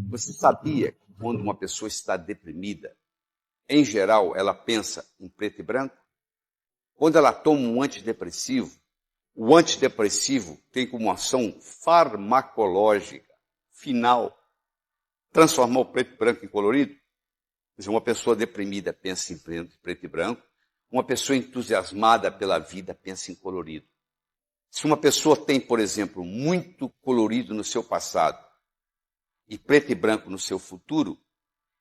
Você sabia que quando uma pessoa está deprimida, em geral, ela pensa em preto e branco? Quando ela toma um antidepressivo, o antidepressivo tem como ação farmacológica final transformar o preto e branco em colorido. Quer dizer, uma pessoa deprimida pensa em preto e branco, uma pessoa entusiasmada pela vida pensa em colorido. Se uma pessoa tem, por exemplo, muito colorido no seu passado e preto e branco no seu futuro,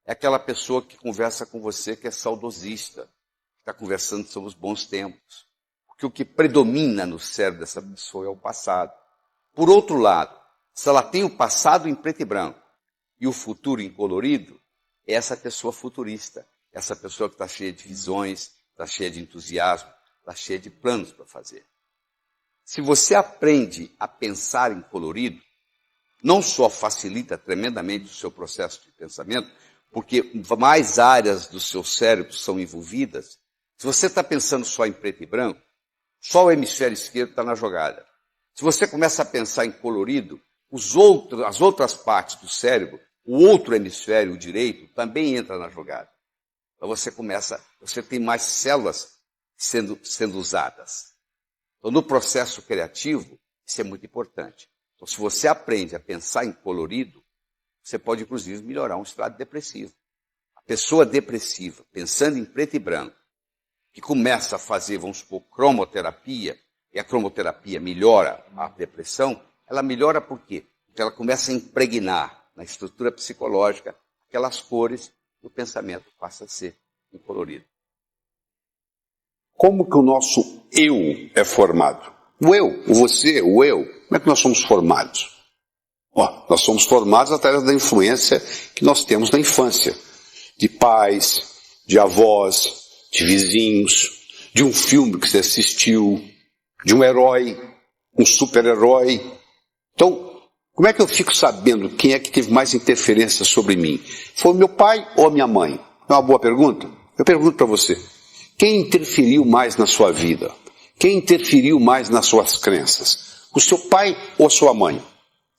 é aquela pessoa que conversa com você que é saudosista, que está conversando sobre os bons tempos. Porque o que predomina no cérebro dessa pessoa é o passado. Por outro lado, se ela tem o passado em preto e branco e o futuro em colorido, é essa pessoa futurista, essa pessoa que está cheia de visões, está cheia de entusiasmo, está cheia de planos para fazer. Se você aprende a pensar em colorido, não só facilita tremendamente o seu processo de pensamento, porque mais áreas do seu cérebro são envolvidas. Se você está pensando só em preto e branco, só o hemisfério esquerdo está na jogada. Se você começa a pensar em colorido, as outras partes do cérebro, o outro hemisfério, o direito, também entra na jogada. Então você tem mais células sendo usadas. Então, no processo criativo, isso é muito importante. Então, se você aprende a pensar em colorido, você pode, inclusive, melhorar um estado depressivo. A pessoa depressiva, pensando em preto e branco, que começa a fazer, vamos supor, cromoterapia, e a cromoterapia melhora a depressão, ela melhora por quê? Porque ela começa a impregnar na estrutura psicológica aquelas cores e o pensamento passa a ser colorido. Como que o nosso eu é formado? O eu, o você, o eu. Como é que nós somos formados? Nós somos formados através da influência que nós temos na infância. De pais, de avós, de vizinhos, de um filme que você assistiu, de um herói, um super-herói. Então, como é que eu fico sabendo quem é que teve mais interferência sobre mim? Foi o meu pai ou a minha mãe? É uma boa pergunta? Eu pergunto para você. Quem interferiu mais na sua vida? Quem interferiu mais nas suas crenças? O seu pai ou a sua mãe?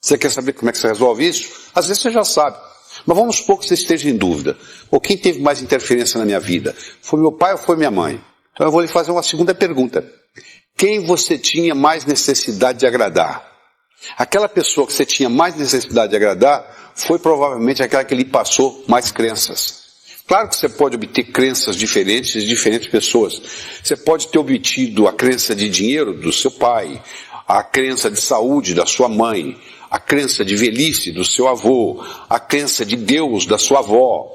Você quer saber como é que você resolve isso? Às vezes você já sabe. Mas vamos supor que você esteja em dúvida. Ou quem teve mais interferência na minha vida? Foi meu pai ou foi minha mãe? Então eu vou lhe fazer uma segunda pergunta. Quem você tinha mais necessidade de agradar? Aquela pessoa que você tinha mais necessidade de agradar foi provavelmente aquela que lhe passou mais crenças. Claro que você pode obter crenças diferentes de diferentes pessoas. Você pode ter obtido a crença de dinheiro do seu pai, a crença de saúde da sua mãe, a crença de velhice do seu avô, a crença de Deus da sua avó.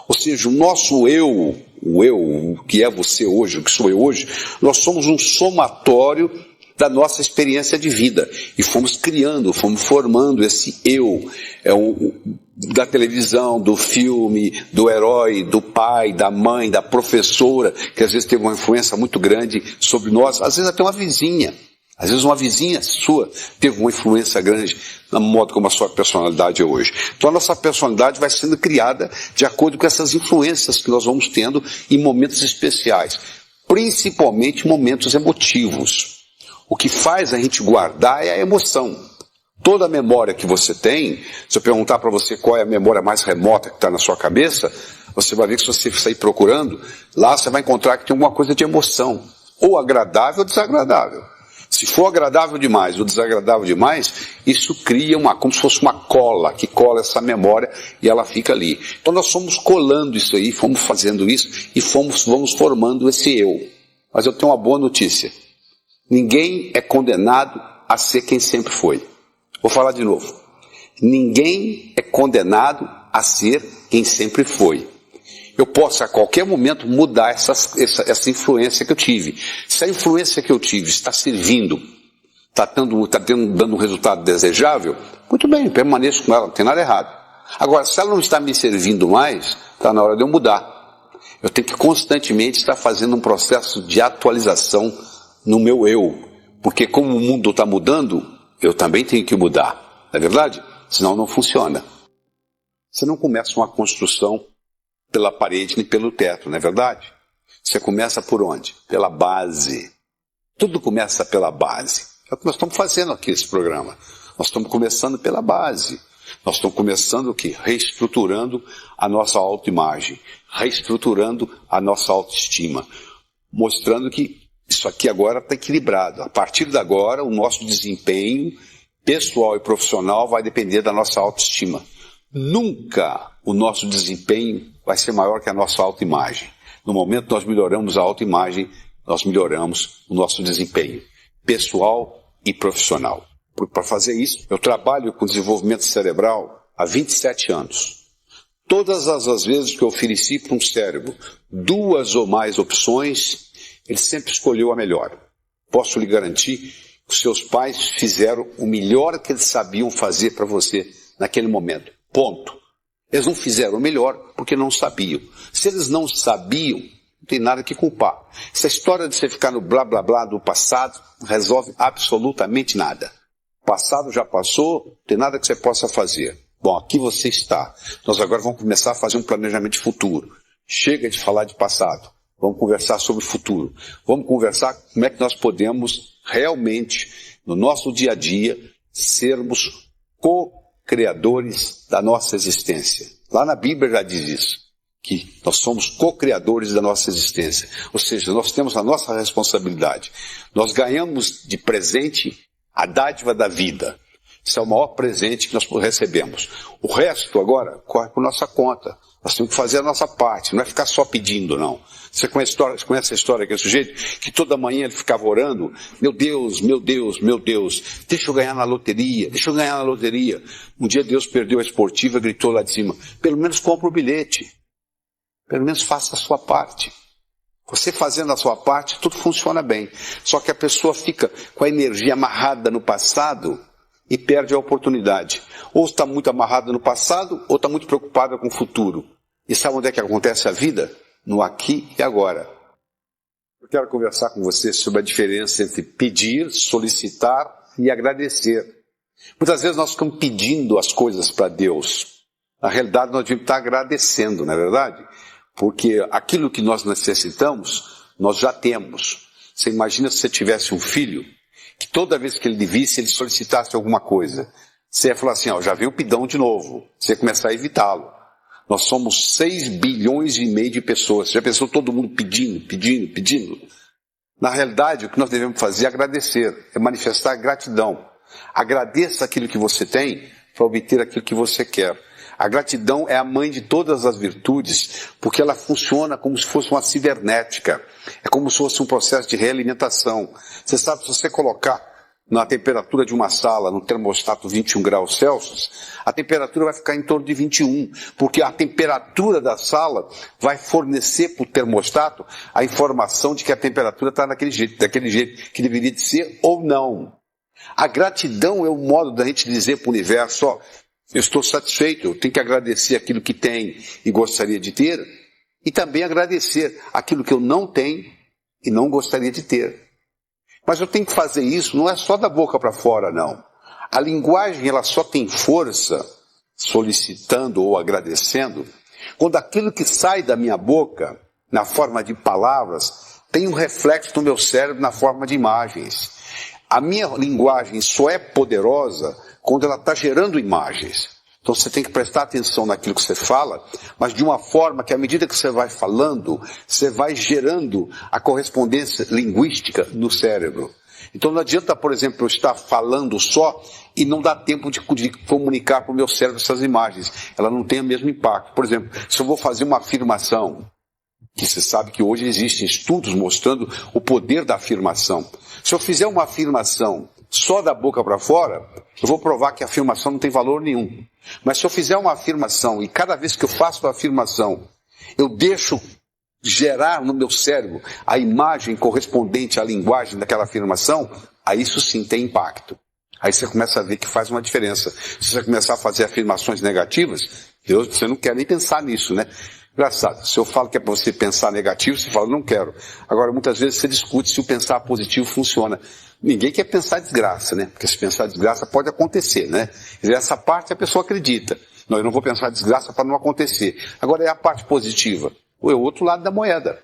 Ou seja, o nosso eu, o que é você hoje, o que sou eu hoje, nós somos um somatório da nossa experiência de vida. E fomos criando, fomos formando esse eu. Da televisão, do filme, do herói, do pai, da mãe, da professora, que às vezes teve uma influência muito grande sobre nós, às vezes até uma vizinha. Às vezes uma vizinha sua teve uma influência grande no modo como a sua personalidade é hoje. Então a nossa personalidade vai sendo criada de acordo com essas influências que nós vamos tendo em momentos especiais, principalmente momentos emotivos. O que faz a gente guardar é a emoção. Toda a memória que você tem, se eu perguntar para você qual é a memória mais remota que está na sua cabeça, você vai ver que se você sair procurando, lá você vai encontrar que tem alguma coisa de emoção, ou agradável ou desagradável. Se for agradável demais ou desagradável demais, isso cria como se fosse uma cola, que cola essa memória e ela fica ali. Então nós fomos colando isso aí, fomos fazendo isso e vamos formando esse eu. Mas eu tenho uma boa notícia. Ninguém é condenado a ser quem sempre foi. Vou falar de novo. Ninguém é condenado a ser quem sempre foi. Eu posso a qualquer momento mudar essa influência que eu tive. Se a influência que eu tive está servindo, está dando um resultado desejável, muito bem, permaneço com ela, não tem nada errado. Agora, se ela não está me servindo mais, está na hora de eu mudar. Eu tenho que constantemente estar fazendo um processo de atualização no meu eu. Porque como o mundo está mudando, eu também tenho que mudar. Não é verdade? Senão não funciona. Você não começa uma construção pela parede nem pelo teto, não é verdade? Você começa por onde? Pela base. Tudo começa pela base. É o que nós estamos fazendo aqui nesse programa. Nós estamos começando pela base. Nós estamos começando o quê? Reestruturando a nossa autoimagem, reestruturando a nossa autoestima, mostrando que isso aqui agora está equilibrado. A partir de agora, o nosso desempenho pessoal e profissional vai depender da nossa autoestima. Nunca o nosso desempenho vai ser maior que a nossa autoimagem. No momento que nós melhoramos a autoimagem, nós melhoramos o nosso desempenho pessoal e profissional. Para fazer isso, eu trabalho com desenvolvimento cerebral há 27 anos. Todas as vezes que eu ofereci para um cérebro 2 ou mais opções, ele sempre escolheu a melhor. Posso lhe garantir que os seus pais fizeram o melhor que eles sabiam fazer para você naquele momento. Ponto. Eles não fizeram o melhor porque não sabiam. Se eles não sabiam, não tem nada que culpar. Essa história de você ficar no blá blá blá do passado não resolve absolutamente nada. O passado já passou, não tem nada que você possa fazer. Bom, aqui você está. Nós agora vamos começar a fazer um planejamento de futuro. Chega de falar de passado. Vamos conversar sobre o futuro. Vamos conversar como é que nós podemos realmente, no nosso dia a dia, sermos co-criadores da nossa existência. Lá na Bíblia já diz isso, que nós somos co-criadores da nossa existência. Ou seja, nós temos a nossa responsabilidade. Nós ganhamos de presente a dádiva da vida. Esse é o maior presente que nós recebemos. O resto agora corre por nossa conta. Nós temos que fazer a nossa parte, não é ficar só pedindo, não. Você conhece a história daquele sujeito que toda manhã ele ficava orando, meu Deus, meu Deus, meu Deus, deixa eu ganhar na loteria, deixa eu ganhar na loteria. Um dia Deus perdeu a esportiva e gritou lá de cima, pelo menos compra o bilhete, pelo menos faça a sua parte. Você fazendo a sua parte, tudo funciona bem. Só que a pessoa fica com a energia amarrada no passado e perde a oportunidade. Ou está muito amarrada no passado, ou está muito preocupada com o futuro. E sabe onde é que acontece a vida? No aqui e agora. Eu quero conversar com você sobre a diferença entre pedir, solicitar e agradecer. Muitas vezes nós ficamos pedindo as coisas para Deus. Na realidade, nós devíamos estar agradecendo, não é verdade? Porque aquilo que nós necessitamos, nós já temos. Você imagina se você tivesse um filho, que toda vez que ele lhe visse, ele solicitasse alguma coisa. Você ia falar assim, já veio o pidão de novo. Você ia começar a evitá-lo. Nós somos 6 bilhões e meio de pessoas. Você já pensou todo mundo pedindo, pedindo, pedindo? Na realidade, o que nós devemos fazer é agradecer, é manifestar gratidão. Agradeça aquilo que você tem para obter aquilo que você quer. A gratidão é a mãe de todas as virtudes, porque ela funciona como se fosse uma cibernética. É como se fosse um processo de realimentação. Você sabe, se você colocar na temperatura de uma sala, no termostato 21 graus Celsius, a temperatura vai ficar em torno de 21, porque a temperatura da sala vai fornecer para o termostato a informação de que a temperatura está daquele jeito que deveria de ser ou não. A gratidão é o modo da gente dizer para o universo, eu estou satisfeito, eu tenho que agradecer aquilo que tem e gostaria de ter, e também agradecer aquilo que eu não tenho e não gostaria de ter. Mas eu tenho que fazer isso, não é só da boca para fora, não. A linguagem, ela só tem força, solicitando ou agradecendo, quando aquilo que sai da minha boca, na forma de palavras, tem um reflexo no meu cérebro na forma de imagens. A minha linguagem só é poderosa quando ela está gerando imagens. Então você tem que prestar atenção naquilo que você fala, mas de uma forma que à medida que você vai falando, você vai gerando a correspondência linguística no cérebro. Então não adianta, por exemplo, eu estar falando só e não dá tempo de comunicar para o meu cérebro essas imagens. Ela não tem o mesmo impacto. Por exemplo, se eu vou fazer uma afirmação, que você sabe que hoje existem estudos mostrando o poder da afirmação. Se eu fizer uma afirmação só da boca para fora, eu vou provar que a afirmação não tem valor nenhum. Mas se eu fizer uma afirmação e cada vez que eu faço a afirmação, eu deixo gerar no meu cérebro a imagem correspondente à linguagem daquela afirmação, aí isso sim tem impacto. Aí você começa a ver que faz uma diferença. Se você começar a fazer afirmações negativas, você não quer nem pensar nisso, né? Engraçado, se eu falo que é para você pensar negativo, você fala, não quero. Agora, muitas vezes você discute se o pensar positivo funciona. Ninguém quer pensar desgraça, né? Porque se pensar desgraça pode acontecer, né? E essa parte a pessoa acredita. Não, eu não vou pensar desgraça para não acontecer. Agora é a parte positiva. Ou é o outro lado da moeda.